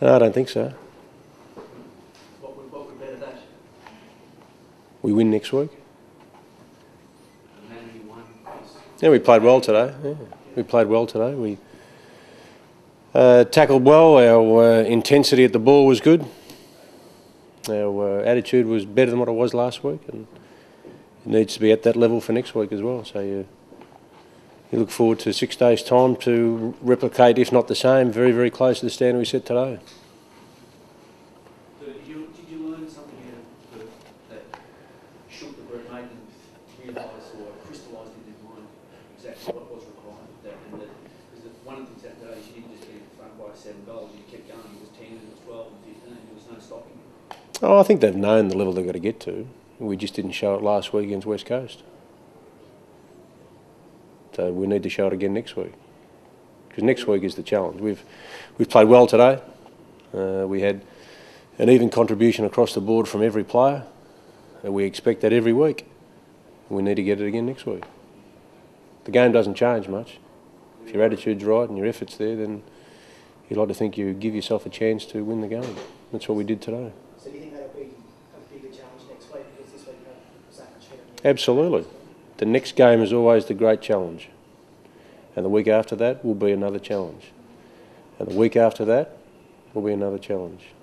No, I don't think so. What would better that? We win next week. The man who won. Yeah, we played well today. Yeah. We played well today. We tackled well. Our intensity at the ball was good. Our attitude was better than what it was last week, and it needs to be at that level for next week as well. So you look forward to 6 days' time to replicate, if not the same, very, very close to the standard we set today. Did you learn something that shook the group, made them realise or crystallised in their mind exactly what was required? Because one of the things that day is you didn't just get in front by 7 goals, you kept going. It was 10, it was 12, and 15. There was no stopping. Oh, I think they've known the level they've got to get to. We just didn't show it last week against West Coast. So we need to show it again next week, because next week is the challenge. We've played well today. We had an even contribution across the board from every player, and we expect that every week. We need to get it again next week. The game doesn't change much. If your attitude's right and your effort's there, then you'd like to think you give yourself a chance to win the game. That's what we did today. So do you think that'll be a bigger challenge next week, because this week you have so much better? Absolutely. The next game is always the great challenge. And the week after that will be another challenge. And the week after that will be another challenge.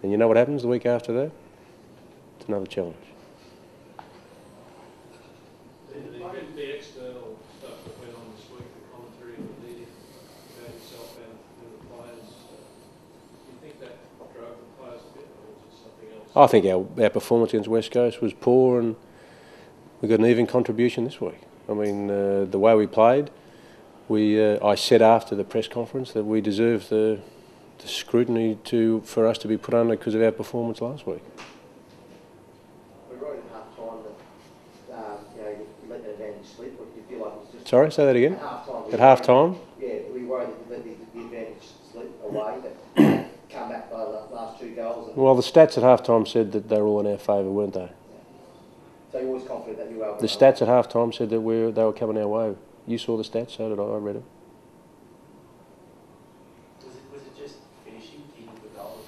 And you know what happens the week after that? It's another challenge. The external stuff that went on this week, the commentary and the media about yourself and the players, do you think that drove the players a bit, or was it something else? I think our performance against West Coast was poor, and we got an even contribution this week. I mean, the way we played, I said after the press conference that we deserved the scrutiny for us to be put under because of our performance last week. We wrote at half time that you let the advantage slip, or did you feel like it was just... Sorry, say that again? At half time? Yeah, we worried that you let the advantage slip away, but come back by the last 2 goals. Well, the stats at half time said that they were all in our favour, weren't they? So you're always confident that you were able to... The stats at half time said that they were coming our way. You saw the stats, so did I read them. Was it just finishing, keeping the goals?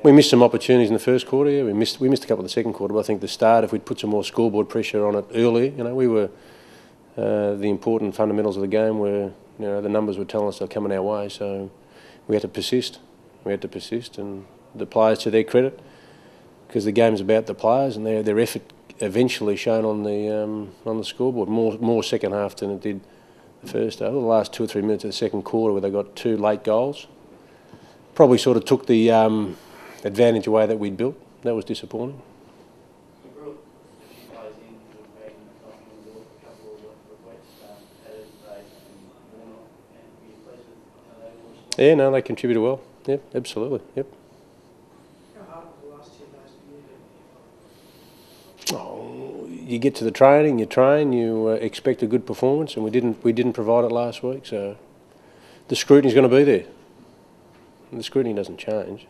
We missed some opportunities in the first quarter. Yeah, we missed a couple in the second quarter. But I think the start, if we'd put some more scoreboard pressure on it early, we were the important fundamentals of the game were, the numbers were telling us they're coming our way. So we had to persist. And the players, to their credit, because the game's about the players and their effort eventually shown on the scoreboard. More second half than it did the first half. The last 2 or 3 minutes of the second quarter, where they got 2 late goals, probably sort of took the advantage away that we'd built. That was disappointing. You brought a few players in who have made a couple of requests, Adelaide and Warnock, and were you pleased with how they all responded? Yeah, no, they contributed well. Yep, absolutely. Yep. How hard were the last 2 days for you? Oh, you get to the training, you train, you expect a good performance, and we didn't provide it last week. So the scrutiny's going to be there. The scrutiny doesn't change.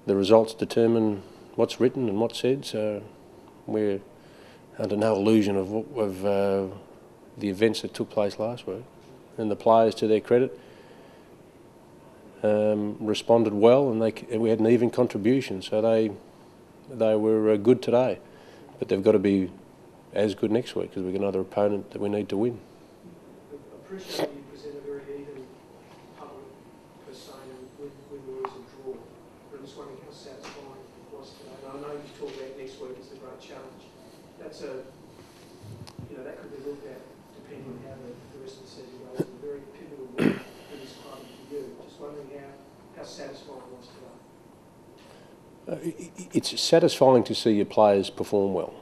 The results determine what's written and what's said. So we're under no illusion of the events that took place last week. And the players, to their credit, responded well, and we had an even contribution. So they were good today, but they've got to be as good next week because we've got another opponent that we need to win. I appreciate you present a very even public persona with lose and draw, but I'm just wondering how satisfying it was today. And I know you talk about next week as the great challenge. That's that could be looked at depending on how the rest of the season goes. It's a very pivotal week for this club and for you. Just wondering how satisfying it was today. It's satisfying to see your players perform well.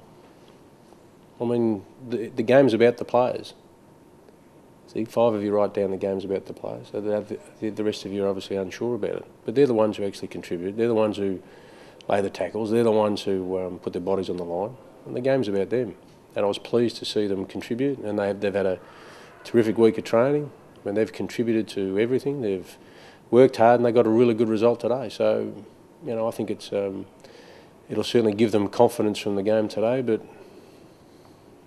I mean, the game's about the players. See, 5 of you write down the game's about the players. So the rest of you are obviously unsure about it. But they're the ones who actually contribute. They're the ones who lay the tackles. They're the ones who put their bodies on the line. And the game's about them. And I was pleased to see them contribute. And they've had a terrific week of training. I mean, they've contributed to everything. They've worked hard and they got a really good result today. So, I think it'll certainly give them confidence from the game today. But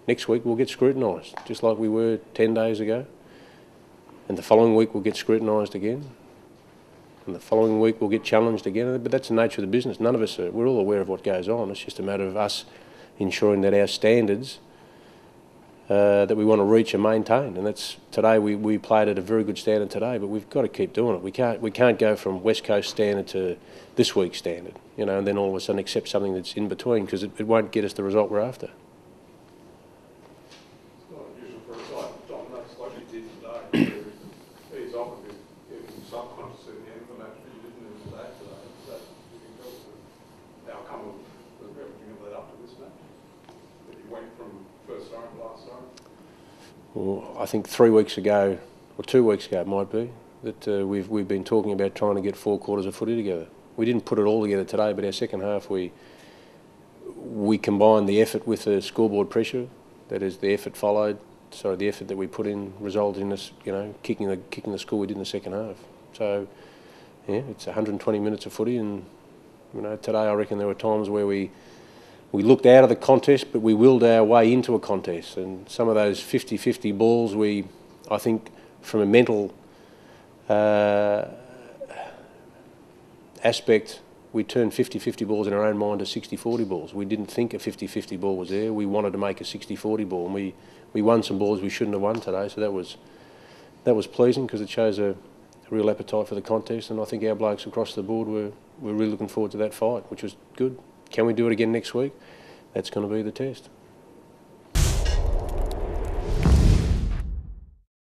next week we'll get scrutinised, just like we were 10 days ago. And the following week we'll get scrutinised again. And the following week we'll get challenged again, but that's the nature of the business. None of us we're all aware of what goes on. It's just a matter of us ensuring that our standards that we want to reach are maintained. And that's today we played at a very good standard today, but we've got to keep doing it. We can't go from West Coast standard to this week's standard, you know, and then all of a sudden accept something that's in between, because it won't get us the result we're after. It's not unusual for a side to dominate like you did today. He's often been subconscious at the end of the match, but you didn't even say today. That you can tell the outcome of everything that led up to this match. That you went from first siren to last siren. Well, I think 3 weeks ago, or 2 weeks ago it might be, that we've been talking about trying to get 4 quarters of footy together. We didn't put it all together today, but our second half we combined the effort with the scoreboard pressure. That is, the effort followed. So the effort that we put in resulted in us, you know, kicking the score we did in the second half. So yeah, it's 120 minutes of footy, and you know, today I reckon there were times where we looked out of the contest, but we willed our way into a contest. And some of those 50-50 balls, I think, from a mental aspect, we turned 50-50 balls in our own mind to 60-40 balls. We didn't think a 50-50 ball was there. We wanted to make a 60-40 ball, and we won some balls we shouldn't have won today. So that was pleasing, because it shows a real appetite for the contest. And I think our blokes across the board were really looking forward to that fight, which was good. Can we do it again next week? That's going to be the test.